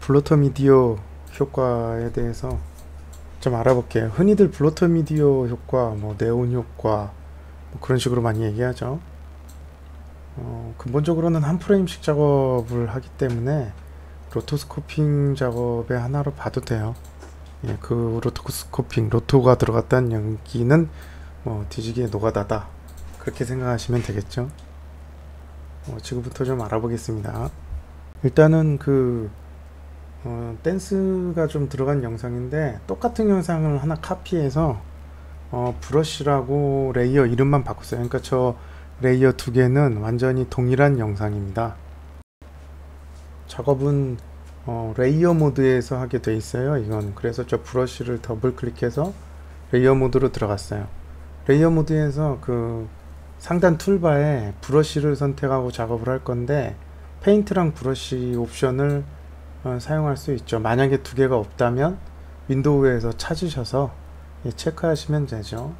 블러터 미디어 효과에 대해서 좀 알아볼게요. 흔히들 블러터 미디어 효과, 뭐 네온 효과 뭐 그런 식으로 많이 얘기하죠. 근본적으로는 한 프레임씩 작업을 하기 때문에 로토스코핑 작업의 하나로 봐도 돼요. 예, 그 로토스코핑, 로토가 들어갔다는 연기는 뭐 뒤지기에 노가다다, 그렇게 생각하시면 되겠죠. 지금부터 좀 알아보겠습니다. 일단은 댄스가 좀 들어간 영상인데, 똑같은 영상을 하나 카피해서 브러쉬라고 레이어 이름만 바꿨어요. 그러니까 저 레이어 두 개는 완전히 동일한 영상입니다. 작업은 레이어 모드에서 하게 돼 있어요. 이건 그래서 저 브러쉬를 더블 클릭해서 레이어 모드로 들어갔어요. 레이어 모드에서 그 상단 툴바에 브러쉬를 선택하고 작업을 할 건데, 페인트랑 브러쉬 옵션을 사용할 수 있죠. 만약에 두 개가 없다면 윈도우에서 찾으셔서 체크하시면 되죠.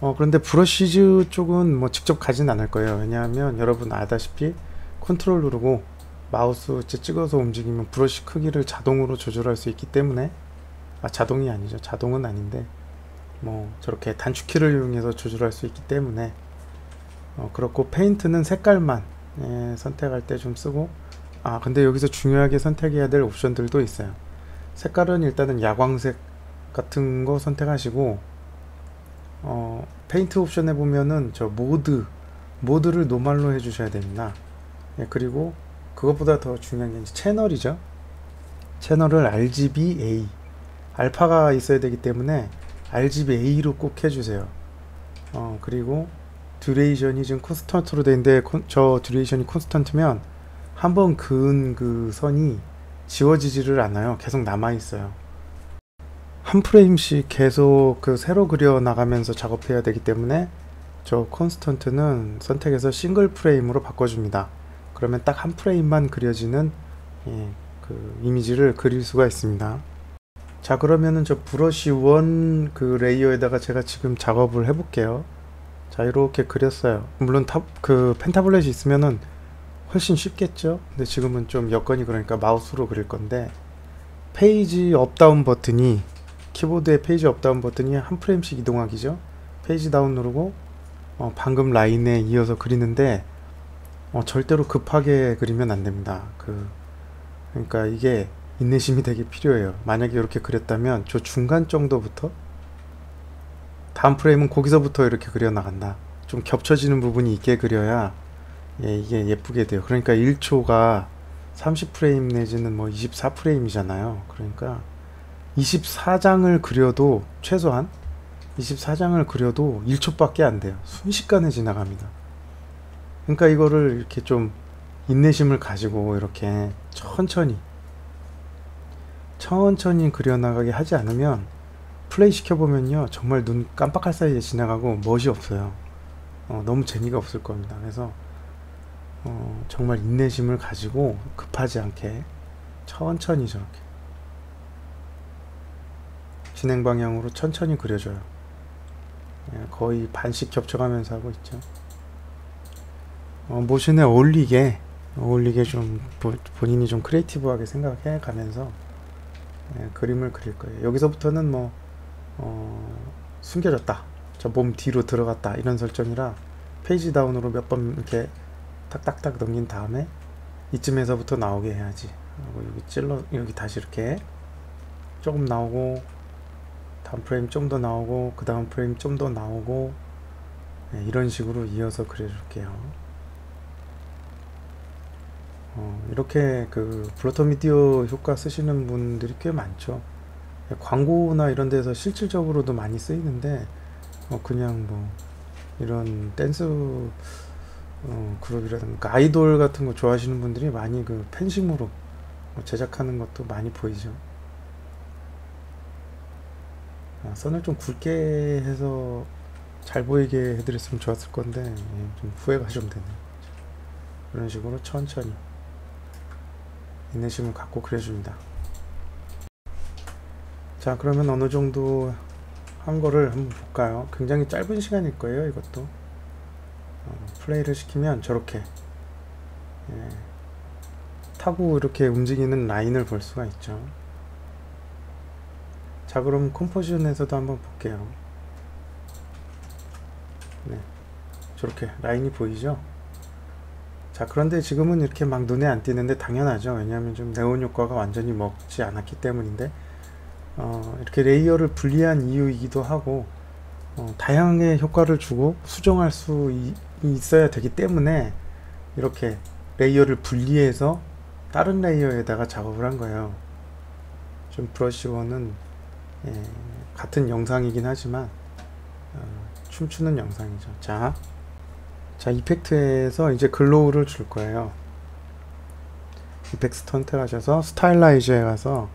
그런데 브러쉬즈 쪽은 뭐 직접 가진 않을 거예요. 왜냐하면 여러분 아다시피 컨트롤 누르고 마우스 찍어서 움직이면 브러쉬 크기를 자동으로 조절할 수 있기 때문에, 자동이 아니죠. 자동은 아닌데 뭐 저렇게 단축키를 이용해서 조절할 수 있기 때문에 그렇고, 페인트는 색깔만 선택할 때 좀 쓰고, 근데 여기서 중요하게 선택해야 될 옵션들도 있어요. 색깔은 일단은 야광색 같은 거 선택하시고, 페인트 옵션에 보면은 저 모드를 노멀로 해주셔야 됩니다. 그리고 그것보다 더 중요한 게 이제 채널이죠. 채널을 RGBA, 알파가 있어야 되기 때문에 RGBA로 꼭 해주세요. 그리고 듀레이션이 지금 콘스턴트로 되는데, 저 듀레이션이 콘스턴트면 한번 그은 그 선이 지워지지를 않아요. 계속 남아 있어요. 한 프레임씩 계속 새로 그려 나가면서 작업해야 되기 때문에 저 콘스턴트는 선택해서 싱글 프레임으로 바꿔줍니다. 그러면 딱 한 프레임만 그려지는 그 이미지를 그릴 수가 있습니다. 자, 그러면은 저 브러쉬 1 그 레이어에다가 제가 지금 작업을 해볼게요. 자, 이렇게 그렸어요. 물론 그 펜타블렛이 있으면은 훨씬 쉽겠죠. 근데 지금은 좀 여건이 그러니까 마우스로 그릴 건데, 페이지 업다운 버튼이, 키보드의 페이지 업다운 버튼이 한 프레임씩 이동하기죠. 페이지 다운 누르고 방금 라인에 이어서 그리는데 절대로 급하게 그리면 안 됩니다. 그러니까 이게 인내심이 되게 필요해요. 만약에 이렇게 그렸다면 저 중간 정도부터, 다음 프레임은 거기서부터 이렇게 그려 나간다. 좀 겹쳐지는 부분이 있게 그려야 이게 예쁘게 돼요. 그러니까 1초가 30프레임 내지는 뭐 24프레임이잖아요. 그러니까 24장을 그려도, 최소한 24장을 그려도 1초밖에 안 돼요. 순식간에 지나갑니다. 그러니까 이거를 이렇게 좀 인내심을 가지고 이렇게 천천히 그려나가게 하지 않으면, 플레이 시켜보면요 정말 눈 깜빡할 사이에 지나가고 멋이 없어요. 너무 재미가 없을 겁니다. 그래서 정말 인내심을 가지고 급하지 않게 천천히 저렇게 진행 방향으로 천천히 그려줘요. 거의 반씩 겹쳐가면서 하고 있죠. 모션에 어울리게 좀 본인이 좀 크리에이티브하게 생각해 가면서 그림을 그릴 거예요. 여기서부터는 뭐 숨겨졌다, 저 몸 뒤로 들어갔다, 이런 설정이라 페이지 다운으로 몇 번 이렇게 탁탁탁 넘긴 다음에 이쯤에서부터 나오게 해야지 하고, 여기 다시 이렇게 조금 나오고, 다음 프레임 좀 더 나오고, 그 다음 프레임 좀 더 나오고, 이런 식으로 이어서 그려줄게요. 이렇게 그 블러터 미디어 효과 쓰시는 분들이 꽤 많죠. 광고나 이런 데서 실질적으로도 많이 쓰이는데, 그냥 뭐 이런 댄스 그룹이라든가 아이돌 같은 거 좋아하시는 분들이 많이 그 펜싱으로 제작하는 것도 많이 보이죠. 선을 좀 굵게 해서 잘 보이게 해드렸으면 좋았을 건데, 좀 후회가 좀 되네요. 이런 식으로 천천히 인내심을 갖고 그려줍니다. 자, 그러면 어느 정도 한 거를 한번 볼까요? 굉장히 짧은 시간일 거예요. 이것도 플레이를 시키면 저렇게 타고 이렇게 움직이는 라인을 볼 수가 있죠. 자, 그럼 컴포지션에서도 한번 볼게요. 네, 저렇게 라인이 보이죠? 자, 그런데 지금은 이렇게 막 눈에 안 띄는데 당연하죠. 왜냐하면 좀 네온 효과가 완전히 먹지 않았기 때문인데, 이렇게 레이어를 분리한 이유이기도 하고, 다양하게 효과를 주고 수정할 수 있어야 되기 때문에 이렇게 레이어를 분리해서 다른 레이어에다가 작업을 한 거예요. 좀 브러쉬 원은 같은 영상이긴 하지만 춤추는 영상이죠. 자, 이펙트에서 이제 글로우를 줄 거예요. 이펙트 선택하셔서 스타일라이즈에 가서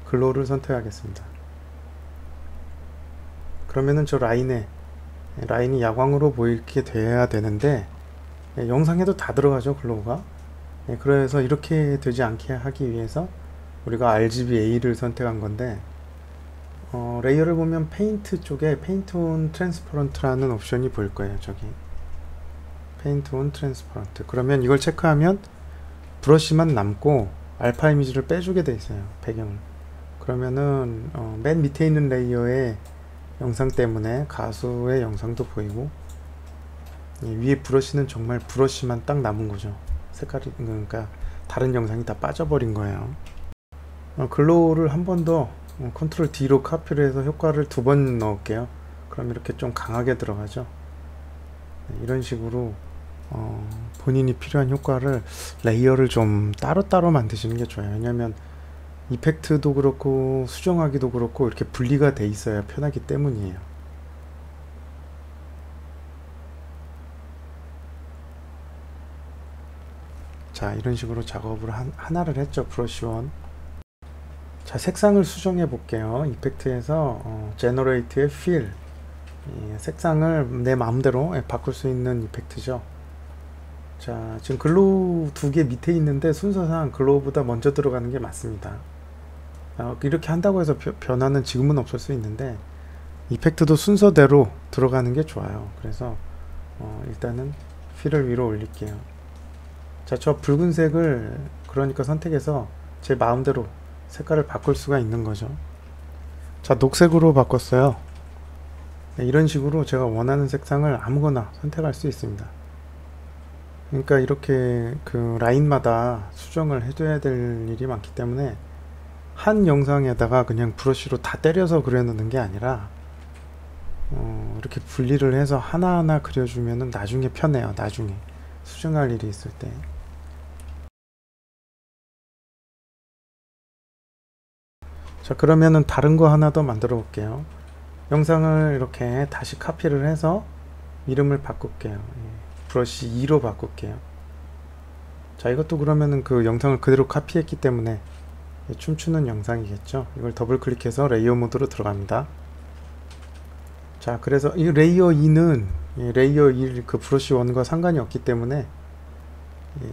글로우를 선택하겠습니다. 그러면은 저 라인이 야광으로 보이게 돼야 되는데, 영상에도 다 들어가죠, 글로우가. 그래서 이렇게 되지 않게 하기 위해서 우리가 RGBA를 선택한 건데, 레이어를 보면 페인트 쪽에 페인트 온 트랜스퍼런트라는 옵션이 보일 거예요. 저기 페인트 온 트랜스퍼런트. 그러면 이걸 체크하면 브러쉬만 남고 알파 이미지를 빼주게 돼 있어요, 배경을. 그러면은 맨 밑에 있는 레이어의 영상 때문에 가수의 영상도 보이고, 위에 브러쉬는 정말 브러쉬만 딱 남은 거죠. 색깔이, 그러니까 다른 영상이 다 빠져버린 거예요. 글로우를 한 번 더 컨트롤 D로 카피를 해서 효과를 2번 넣을게요. 그럼 이렇게 좀 강하게 들어가죠. 이런 식으로 본인이 필요한 효과를, 레이어를 좀 따로따로 만드시는 게 좋아요. 왜냐면 이펙트도 그렇고 수정하기도 그렇고 이렇게 분리가 돼 있어야 편하기 때문이에요. 자, 이런 식으로 작업을 하나를 했죠. 브러쉬 원. 자, 색상을 수정해 볼게요. 이펙트에서 제너레이트의 필, 색상을 내 마음대로 바꿀 수 있는 이펙트죠. 자, 지금 글로우 2개 밑에 있는데 순서상 글로우보다 먼저 들어가는 게 맞습니다. 이렇게 한다고 해서 변화는 지금은 없을 수 있는데, 이펙트도 순서대로 들어가는 게 좋아요. 그래서 일단은 필을 위로 올릴게요. 자, 저 붉은색을 그러니까 선택해서 제 마음대로 색깔을 바꿀 수가 있는 거죠. 자, 녹색으로 바꿨어요. 이런 식으로 제가 원하는 색상을 아무거나 선택할 수 있습니다. 그러니까 이렇게 그 라인마다 수정을 해줘야 될 일이 많기 때문에 한 영상에다가 그냥 브러쉬로 다 때려서 그려놓는 게 아니라 이렇게 분리를 해서 하나하나 그려주면은 나중에 편해요. 나중에 수정할 일이 있을 때. 자, 그러면은 다른 거 하나 더 만들어 볼게요. 영상을 이렇게 다시 카피를 해서 이름을 바꿀게요. 브러쉬 2로 바꿀게요. 자, 이것도 그러면은 그 영상을 그대로 카피했기 때문에 춤추는 영상이겠죠. 이걸 더블 클릭해서 레이어 모드로 들어갑니다. 자, 그래서 이 레이어 2는 레이어 1 그 브러쉬 1과 상관이 없기 때문에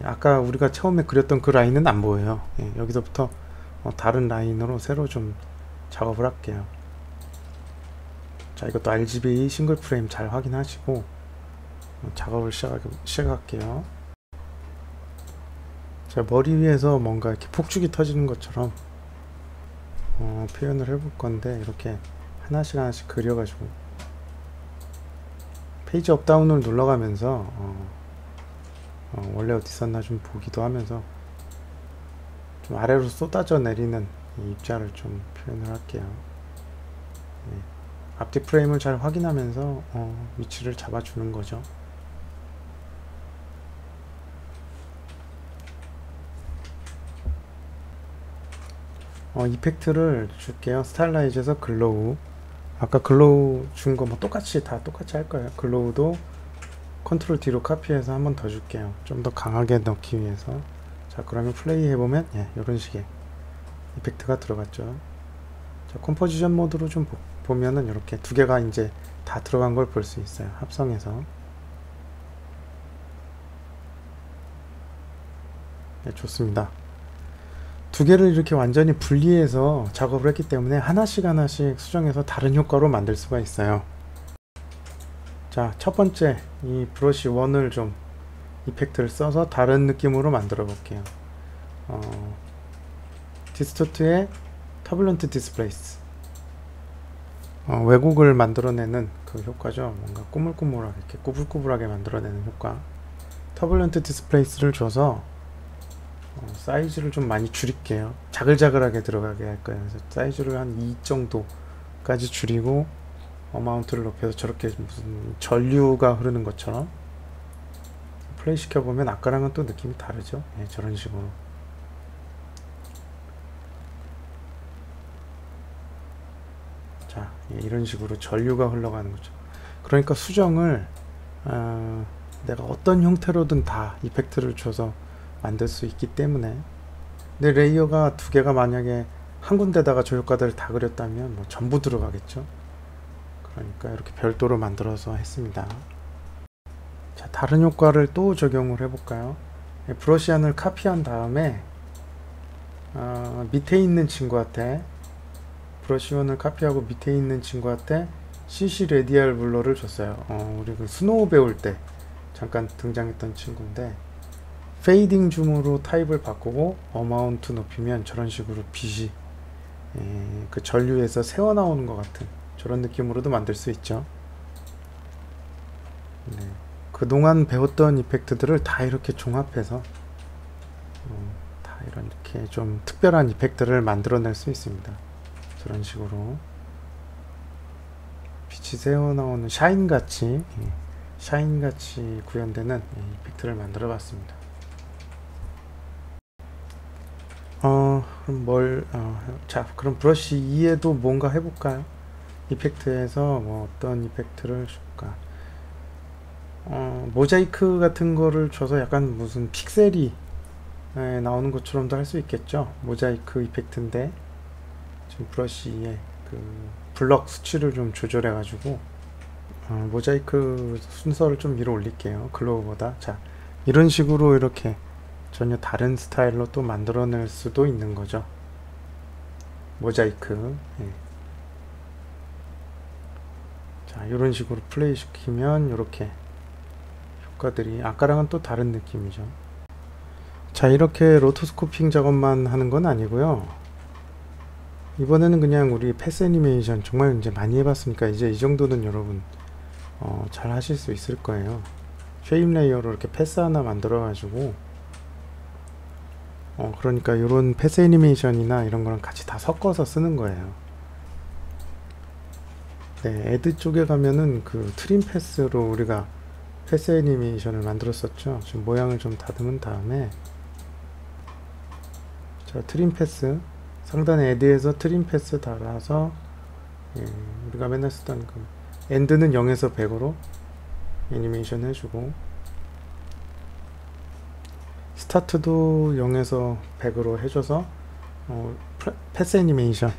아까 우리가 처음에 그렸던 그 라인은 안 보여요. 여기서부터 다른 라인으로 새로 좀 작업을 할게요. 자, 이것도 RGB 싱글 프레임 잘 확인하시고 작업을 시작할게요. 자, 머리 위에서 뭔가 이렇게 폭죽이 터지는 것처럼 표현을 해볼 건데, 이렇게 하나씩 그려가지고 페이지 업다운을 눌러가면서 원래 어디 있었나 좀 보기도 하면서 좀 아래로 쏟아져 내리는 이 입자를 좀 표현을 할게요. 앞뒤 프레임을 잘 확인하면서 위치를 잡아주는 거죠. 이펙트를 줄게요. 스타일라이즈에서 글로우. 아까 글로우 준 거 뭐 똑같이 할 거예요. 글로우도 컨트롤 D로 카피해서 한 번 더 줄게요. 좀 더 강하게 넣기 위해서. 자, 그러면 플레이 해보면 이런 식의 이펙트가 들어갔죠. 자, 컴포지션 모드로 좀 보면은 이렇게 두 개가 이제 다 들어간 걸 볼 수 있어요. 합성해서. 좋습니다. 두 개를 이렇게 완전히 분리해서 작업을 했기 때문에 하나씩 수정해서 다른 효과로 만들 수가 있어요. 자, 첫 번째 이 브러쉬 1을 좀 이펙트를 써서 다른 느낌으로 만들어 볼게요. 디스토트의 터뷸런트 디스플레이스, 왜곡을 만들어내는 그 효과죠. 뭔가 꾸물꾸물하게, 이렇게 꾸불꾸불하게 만들어내는 효과. 터뷸런트 디스플레이스를 줘서 사이즈를 좀 많이 줄일게요. 자글자글하게 들어가게 할 거예요. 그래서 사이즈를 한 2 정도까지 줄이고 어마운트를 높여서 저렇게 무슨 전류가 흐르는 것처럼 플레이 시켜보면 아까랑은 또 느낌이 다르죠. 예, 저런 식으로. 자, 예, 이런 식으로 전류가 흘러가는 거죠. 그러니까 수정을 내가 어떤 형태로든 다 이펙트를 줘서 만들 수 있기 때문에, 내 레이어가 2개가 만약에 한 군데다가 저 효과들을 다 그렸다면 뭐 전부 들어가겠죠. 그러니까 이렇게 별도로 만들어서 했습니다. 자, 다른 효과를 또 적용을 해볼까요? 브러시안을 카피한 다음에 밑에 있는 친구한테, 브러시원을 카피하고 밑에 있는 친구한테 CC 레디알 블러를 줬어요. 우리 그 스노우 배울 때 잠깐 등장했던 친구인데, 페이딩 줌으로 타입을 바꾸고 어마운트 높이면 저런 식으로 빛이 그 전류에서 새어나오는 것 같은 저런 느낌으로도 만들 수 있죠. 네. 그동안 배웠던 이펙트들을 다 이렇게 종합해서 다 이렇게 좀 특별한 이펙트를 만들어낼 수 있습니다. 저런 식으로 빛이 새어나오는 샤인같이 구현되는 이펙트를 만들어 봤습니다. 자, 그럼 브러쉬 2에도 뭔가 해볼까요? 이펙트에서 뭐 어떤 이펙트를 줄까? 모자이크 같은 거를 줘서 약간 무슨 픽셀이 나오는 것처럼도 할 수 있겠죠. 모자이크 이펙트인데 지금 브러쉬의 그 블럭 수치를 좀 조절해 가지고 모자이크 순서를 좀 위로 올릴게요. 글로우보다. 자, 이런 식으로 이렇게 전혀 다른 스타일로 또 만들어낼 수도 있는 거죠. 모자이크. 예. 자, 이런 식으로 플레이 시키면 이렇게 효과들이 아까랑은 또 다른 느낌이죠. 자, 이렇게 로토스코핑 작업만 하는 건 아니고요. 이번에는 그냥 우리 패스 애니메이션 정말 이제 많이 해봤으니까 이제 이 정도는 여러분 잘 하실 수 있을 거예요. 쉐입 레이어로 이렇게 패스 하나 만들어 가지고 그러니까 이런 패스 애니메이션이나 이런 거랑 같이 다 섞어서 쓰는 거예요. 네, 애드 쪽에 가면은 그 트림 패스로 우리가 패스 애니메이션을 만들었었죠. 지금 모양을 좀 다듬은 다음에, 자, 트림 패스 상단에 애드에서 트림 패스 달아서, 우리가 맨날 쓰던 그 엔드는 0에서 100으로 애니메이션 해주고, 스타트도 0에서 100으로 해줘서 패스 애니메이션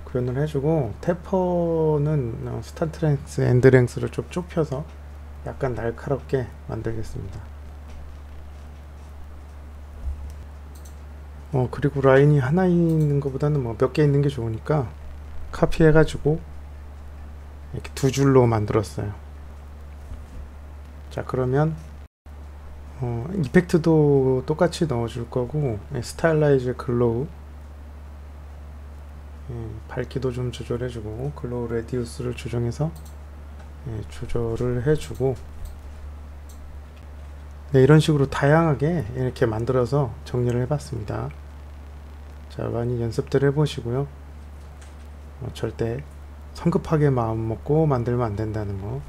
구현을 해주고, 태퍼는 스타트 랭스, 엔드 랭스를 좀 좁혀서 약간 날카롭게 만들겠습니다. 그리고 라인이 하나 있는 것보다는 뭐 몇 개 있는 게 좋으니까 카피해 가지고 이렇게 2줄로 만들었어요. 자, 그러면 이펙트도 똑같이 넣어줄 거고, 스타일라이즈 글로우, 밝기도 좀 조절해주고, 글로우 레디우스를 조정해서 조절을 해주고, 네, 이런 식으로 다양하게 이렇게 만들어서 정리를 해봤습니다. 자, 많이 연습들 해보시고요. 절대 성급하게 마음 먹고 만들면 안 된다는 거